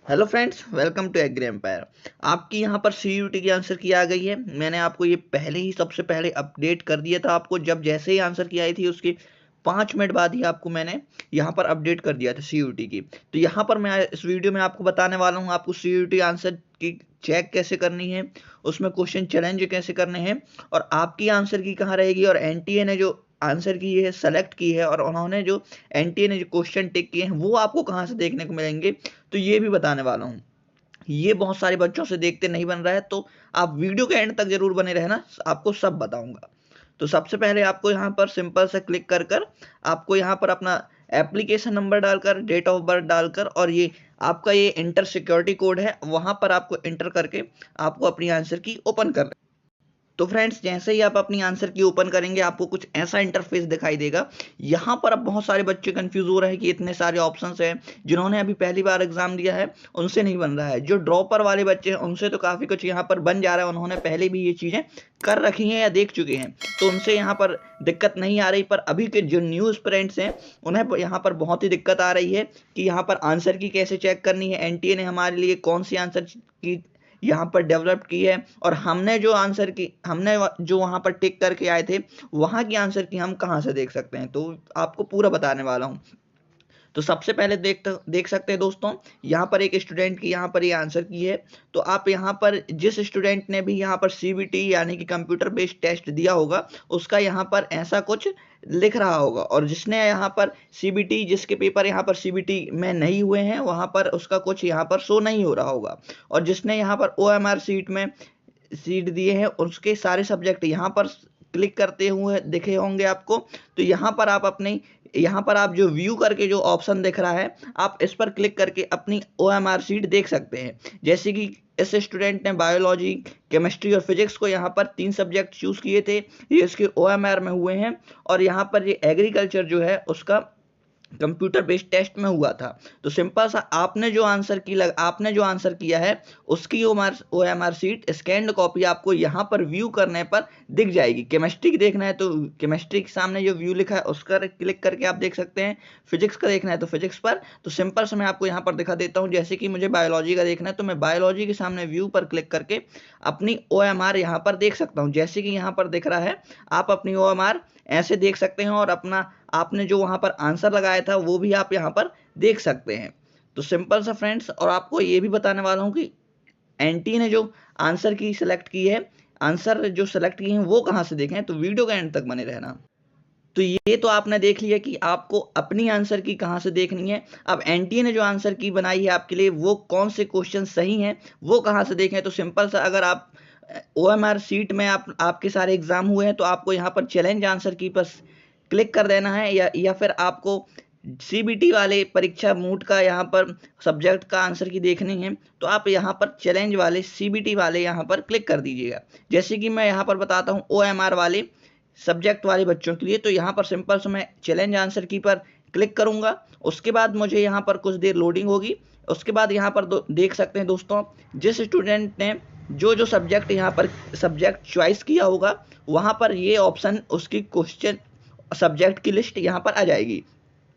Hello friends, welcome to agri empire. आपकी यहाँ पर सीयूटी की आंसर की आ गई है। मैंने आपको ये पहले ही सबसे पहले अपडेट कर दिया था। आपको जब जैसे ही आंसर की आई थी उसके 5 मिनट बाद ही आपको मैंने यहाँ पर अपडेट कर दिया था सीयूटी की। तो यहाँ पर मैं इस वीडियो में आपको बताने वाला हूँ आपको सीयूटी आंसर की चेक कैसे करनी है, उसमें क्वेश्चन चैलेंज कैसे करने हैं और आपकी आंसर की कहाँ रहेगी। और एनटीए ने जो आंसर की है सेलेक्ट की है और उन्होंने जो एनटीए ने जो क्वेश्चन टिक किए हैं वो आपको कहाँ से देखने को मिलेंगे, तो ये भी बताने वाला हूँ। ये बहुत सारे बच्चों से देखते नहीं बन रहा है, तो आप वीडियो के एंड तक जरूर बने रहना, आपको सब बताऊंगा। तो सबसे पहले आपको यहाँ पर सिंपल से क्लिक कर कर आपको यहाँ पर अपना एप्लीकेशन नंबर डालकर डेट ऑफ बर्थ डालकर और ये आपका ये इंटर सिक्योरिटी कोड है वहां पर आपको इंटर करके आपको अपनी आंसर की ओपन कर। तो फ्रेंड्स, जैसे ही आप अपनी आंसर की ओपन करेंगे आपको कुछ ऐसा इंटरफेस दिखाई देगा। यहाँ पर अब बहुत सारे बच्चे कंफ्यूज हो रहे हैं कि इतने सारे ऑप्शंस हैं। जिन्होंने अभी पहली बार एग्जाम दिया है उनसे नहीं बन रहा है, जो ड्रॉपर वाले बच्चे हैं उनसे तो काफ़ी कुछ यहाँ पर बन जा रहा है। उन्होंने पहले भी ये चीज़ें कर रखी हैं या देख चुके हैं, तो उनसे यहाँ पर दिक्कत नहीं आ रही। पर अभी के जो न्यू स्टूडेंट्स हैं उन्हें यहाँ पर बहुत ही दिक्कत आ रही है कि यहाँ पर आंसर की कैसे चेक करनी है, एनटीए ने हमारे लिए कौन सी आंसर की यहाँ पर डेवलप की है और हमने जो वहाँ पर टिक करके आए थे वहाँ की आंसर की हम कहाँ से देख सकते हैं, तो आपको पूरा बताने वाला हूँ। तो सबसे पहले देख सकते हैं दोस्तों, यहाँ पर एक स्टूडेंट की यहाँ पर ये आंसर की है। तो आप यहाँ पर जिस स्टूडेंट ने भी यहाँ पर सीबीटी यानी कि कंप्यूटर बेस्ड टेस्ट दिया होगा उसका यहाँ पर ऐसा कुछ लिख रहा होगा, और जिसने यहाँ पर सीबीटी जिसके पेपर यहाँ पर सीबीटी में नहीं हुए हैं वहाँ पर उसका कुछ यहाँ पर शो नहीं हो रहा होगा, और जिसने यहाँ पर ओएमआर सीट दिए हैं उसके सारे सब्जेक्ट यहाँ पर क्लिक करते हुए दिखे होंगे आपको। तो यहाँ पर आप जो व्यू करके जो ऑप्शन दिख रहा है आप इस पर क्लिक करके अपनी ओएमआर सीट देख सकते हैं। जैसे कि इस स्टूडेंट ने बायोलॉजी, केमिस्ट्री और फिजिक्स को यहाँ पर 3 सब्जेक्ट चूज किए थे, ये इसके ओएमआर में हुए हैं। और यहाँ पर ये एग्रीकल्चर जो है उसका कंप्यूटर बेस्ड टेस्ट में हुआ था। तो सिंपल सा आपने जो आंसर किया है उसकी ओएमआर सीट स्कैन्ड कॉपी आपको यहाँ पर व्यू करने पर दिख जाएगी। केमिस्ट्री की देखना है तो केमिस्ट्री के सामने जो व्यू लिखा है उसका क्लिक करके आप देख सकते हैं। फिजिक्स का देखना है तो फिजिक्स पर। तो सिंपल से मैं आपको यहाँ पर दिखा देता हूँ, जैसे कि मुझे बायोलॉजी का देखना है तो मैं बायोलॉजी के सामने व्यू पर क्लिक करके अपनी ओएमआर यहाँ पर देख सकता हूँ। जैसे कि यहाँ पर दिख रहा है आप अपनी ओएमआर ऐसे देख सकते हैं और अपना आपने जो वहाँ पर आंसर लगाया था वो भी आप यहाँ पर देख सकते हैं। तो सिंपल सा फ्रेंड्स, और आपको ये भी बताने वाला हूँ कि एनटी ने जो आंसर की सिलेक्ट की है, आंसर जो सिलेक्ट किए हैं वो कहाँ से देखें, तो वीडियो के एंड तक बने रहना। तो ये तो आपने देख लिया कि आपको अपनी आंसर की कहाँ से देखनी है। अब एनटीए ने जो आंसर की बनाई है आपके लिए वो कौन से क्वेश्चन सही हैं वो कहाँ से देखें, तो सिंपल सा अगर आप ओएमआर सीट में आपके सारे एग्जाम हुए हैं तो आपको यहाँ पर चैलेंज आंसर की पर क्लिक कर देना है, या फिर आपको सीबीटी वाले परीक्षा मूड का यहाँ पर सब्जेक्ट का आंसर की देखनी है तो आप यहाँ पर चैलेंज वाले सीबीटी वाले यहाँ पर क्लिक कर दीजिएगा। जैसे कि मैं यहाँ पर बताता हूँ ओएमआर वाले सब्जेक्ट वाले बच्चों के लिए, तो यहाँ पर सिंपल से मैं चैलेंज आंसर की पर क्लिक करूँगा। उसके बाद मुझे यहाँ पर कुछ देर लोडिंग होगी। उसके बाद यहाँ पर देख सकते हैं दोस्तों, जिस स्टूडेंट ने जो सब्जेक्ट यहाँ पर सब्जेक्ट चॉइस किया होगा वहाँ पर ये ऑप्शन उसकी क्वेश्चन सब्जेक्ट की लिस्ट यहाँ पर आ जाएगी।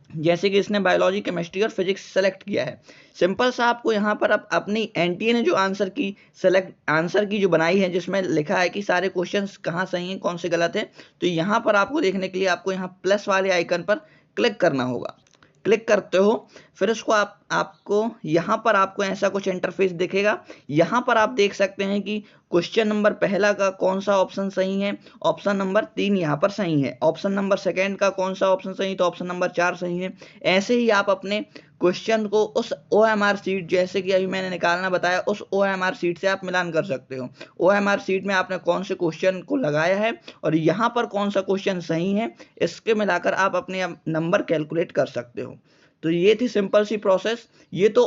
जैसे कि इसने बायोलॉजी, केमिस्ट्री और फिजिक्स सेलेक्ट किया है। सिंपल सा आपको यहाँ पर अपनी एनटीए ने जो आंसर की जो बनाई है जिसमें लिखा है कि सारे क्वेश्चंस कहाँ सही हैं कौन से गलत है, तो यहाँ पर आपको देखने के लिए आपको यहाँ प्लस वाले आइकन पर क्लिक करना होगा। क्लिक करते हो फिर उसको आपको यहाँ पर आपको ऐसा कुछ इंटरफेस दिखेगा। यहाँ पर आप देख सकते हैं कि क्वेश्चन नंबर पहला का कौन सा ऑप्शन सही है, ऑप्शन नंबर 3 यहाँ पर सही है। ऑप्शन नंबर सेकंड का कौन सा ऑप्शन सही, तो ऑप्शन नंबर 4 सही है। ऐसे ही आप अपने क्वेश्चन को उस ओएमआर सीट, जैसे कि अभी मैंने निकालना बताया, उस ओएमआर सीट से आप मिलान कर सकते हो। ओएमआर सीट में आपने कौन से क्वेश्चन को लगाया है और यहाँ पर कौन सा क्वेश्चन सही है, इसके मिलाकर आप अपने नंबर कैलकुलेट कर सकते हो। तो ये थी सिंपल सी प्रोसेस। ये तो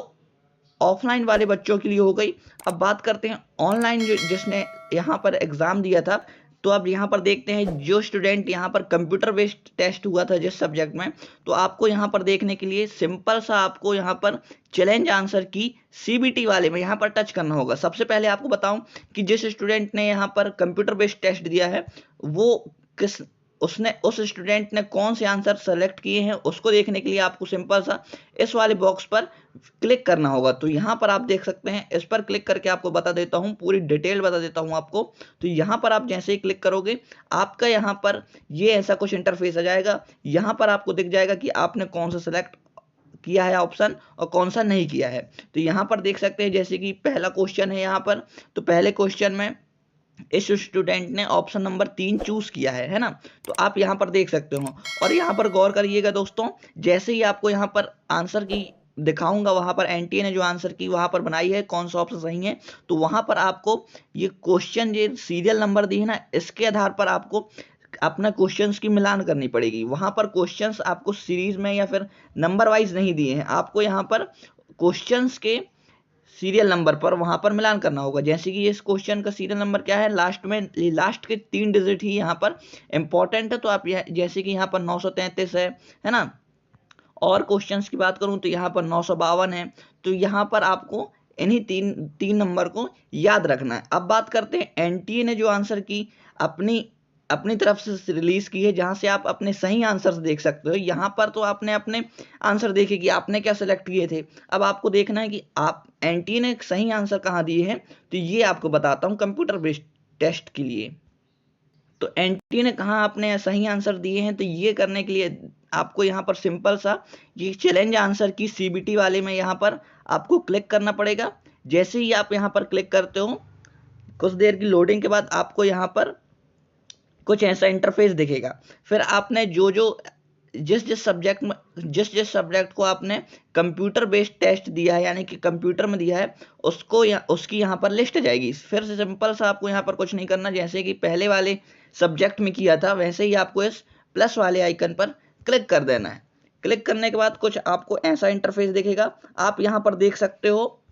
ऑफलाइन वाले बच्चों के लिए हो गई। अब बात करते हैं ऑनलाइन, जिसने यहाँ पर एग्जाम दिया था। तो अब यहाँ पर देखते हैं जो स्टूडेंट यहाँ पर कंप्यूटर बेस्ड टेस्ट हुआ था जिस सब्जेक्ट में, तो आपको यहाँ पर देखने के लिए सिंपल सा आपको यहाँ पर चैलेंज आंसर की सीबीटी वाले में यहाँ पर टच करना होगा। सबसे पहले आपको बताऊं कि जिस स्टूडेंट ने यहाँ पर कंप्यूटर बेस्ड टेस्ट दिया है वो किस उसने उस स्टूडेंट ने कौन से आंसर सेलेक्ट किए हैं उसको देखने के लिए आपको सिंपल सा इस वाले बॉक्स पर क्लिक करना होगा। तो यहाँ पर आप देख सकते हैं, इस पर क्लिक करके आपको बता देता हूँ, पूरी डिटेल बता देता हूँ आपको। तो यहाँ पर आप जैसे ही क्लिक करोगे आपका यहाँ पर ये ऐसा कुछ इंटरफेस आ जाएगा। यहाँ पर आपको दिख जाएगा कि आपने कौन सा सेलेक्ट किया है ऑप्शन और कौन सा नहीं किया है। तो यहाँ पर देख सकते हैं जैसे कि पहला क्वेश्चन है यहाँ पर, तो पहले क्वेश्चन में इस स्टूडेंट ने ऑप्शन नंबर 3 चूज किया है ना। तो आप यहाँ पर देख सकते हो और यहाँ पर गौर करिएगा दोस्तों, जैसे ही आपको यहाँ पर आंसर की दिखाऊंगा वहां पर एनटीए ने जो आंसर की वहां पर बनाई है कौन सा ऑप्शन सही है, तो वहां पर आपको ये क्वेश्चन जो सीरियल नंबर दी है ना, इसके आधार पर आपको अपना क्वेश्चंस की मिलान करनी पड़ेगी। वहां पर क्वेश्चंस आपको सीरीज में या फिर नंबर वाइज नहीं दिए हैं, आपको यहाँ पर क्वेश्चंस के सीरियल नंबर पर वहां पर मिलान करना होगा। जैसे कि इस क्वेश्चन का सीरियल नंबर क्या है, लास्ट में लास्ट के 3 डिजिट ही यहाँ पर इंपॉर्टेंट है। तो आप जैसे कि यहाँ पर 933 है ना, और क्वेश्चंस की बात करूं तो यहाँ पर 952 है। तो यहाँ पर आपको इन्हीं तीन नंबर को याद रखना है। अब बात करते हैं एनटीए ने जो आंसर की अपनी तरफ से रिलीज की है, जहां से आप अपने सही आंसर्स देख सकते हो। यहाँ पर तो आपने अपने आंसर देखे कि आपने क्या सेलेक्ट किए थे। अब आपको देखना है कि आप एनटीए ने सही आंसर कहाँ दिए हैं, तो ये आपको बताता हूँ कंप्यूटर बेस्ड टेस्ट के लिए। तो एनटीए ने कहाँ आपने सही आंसर दिए हैं, तो ये करने के लिए आपको यहाँ पर सिंपल सा ये चैलेंज आंसर की सीबीटी वाले में यहाँ पर आपको क्लिक करना पड़ेगा। जैसे ही आप यहाँ पर क्लिक करते हो, कुछ देर की लोडिंग के बाद आपको यहाँ पर कुछ ऐसा इंटरफेस दिखेगा। फिर आपने जिस सब्जेक्ट को आपने कंप्यूटर बेस्ड टेस्ट दिया है, यानी कि कंप्यूटर में दिया है, उसकी यहाँ पर लिस्ट जाएगी। फिर से सिंपल सा आपको यहाँ पर कुछ नहीं करना, जैसे कि पहले वाले सब्जेक्ट में किया था वैसे ही आपको इस प्लस वाले आइकन पर क्लिक कर देना है। क्लिक करने के बाद कुछ आपको ऐसा इंटरफेस दिखेगा। आप यहाँ पर देख सकते हो,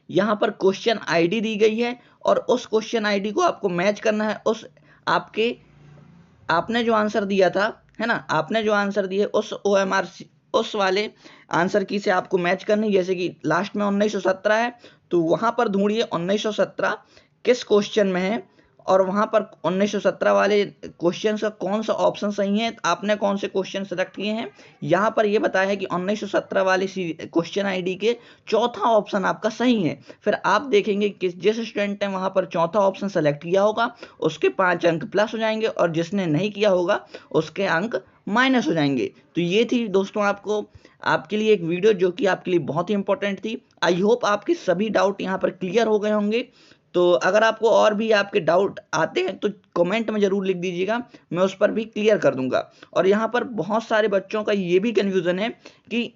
यहाँ पर क्वेश्चन आईडी दी गई है और उस क्वेश्चन आईडी को आपको मैच करना है उस आपने जो आंसर दिया था, है ना, आपने जो आंसर दिए उस ओएमआर उस वाले आंसर की से आपको मैच करनी। जैसे कि लास्ट में 1917 है, तो वहां पर ढूंढिए 1917 किस क्वेश्चन में है और वहां पर 1917 वाले क्वेश्चन का कौन सा ऑप्शन सही है, आपने कौन से क्वेश्चन सेलेक्ट किए हैं। यहाँ पर यह बताया है कि 1917 वाले क्वेश्चन आईडी के चौथा ऑप्शन आपका सही है। फिर आप देखेंगे कि जिस स्टूडेंट ने वहां पर चौथा ऑप्शन सेलेक्ट किया होगा उसके 5 अंक प्लस हो जाएंगे और जिसने नहीं किया होगा उसके अंक माइनस हो जाएंगे। तो ये थी दोस्तों आपके लिए एक वीडियो जो कि आपके लिए बहुत ही इंपॉर्टेंट थी। आई होप आपके सभी डाउट यहाँ पर क्लियर हो गए होंगे। तो अगर आपको और भी आपके डाउट आते हैं तो कमेंट में ज़रूर लिख दीजिएगा, मैं उस पर भी क्लियर कर दूंगा। और यहाँ पर बहुत सारे बच्चों का ये भी कन्फ्यूज़न है कि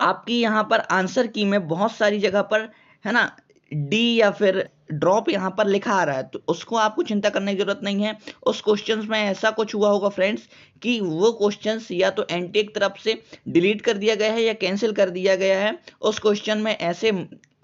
आपकी यहाँ पर आंसर की में बहुत सारी जगह पर, है ना, डी या फिर ड्रॉप यहाँ पर लिखा आ रहा है। तो उसको आपको चिंता करने की जरूरत नहीं है। उस क्वेश्चंस में ऐसा कुछ हुआ होगा फ्रेंड्स कि वो क्वेश्चंस या तो एनटीए की तरफ से डिलीट कर दिया गया है या कैंसिल कर दिया गया है। उस क्वेश्चन में ऐसे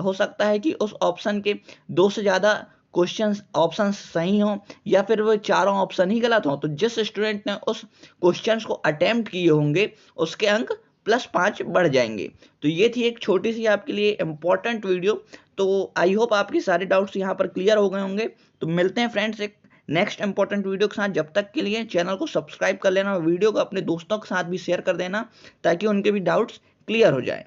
हो सकता है कि उस ऑप्शन के 2 से ज़्यादा ऑप्शन सही हो या फिर वो चारों ऑप्शन ही गलत हो। तो जिस स्टूडेंट ने उस क्वेश्चन को अटेम्प्ट किए होंगे उसके अंक +5 बढ़ जाएंगे। तो ये थी एक छोटी सी आपके लिए इंपॉर्टेंट वीडियो। तो आई होप आपके सारे डाउट्स यहाँ पर क्लियर हो गए होंगे। तो मिलते हैं फ्रेंड्स एक नेक्स्ट इंपॉर्टेंट वीडियो के साथ। जब तक के लिए चैनल को सब्सक्राइब कर लेना और वीडियो को अपने दोस्तों के साथ भी शेयर कर देना ताकि उनके भी डाउट्स क्लियर हो जाए।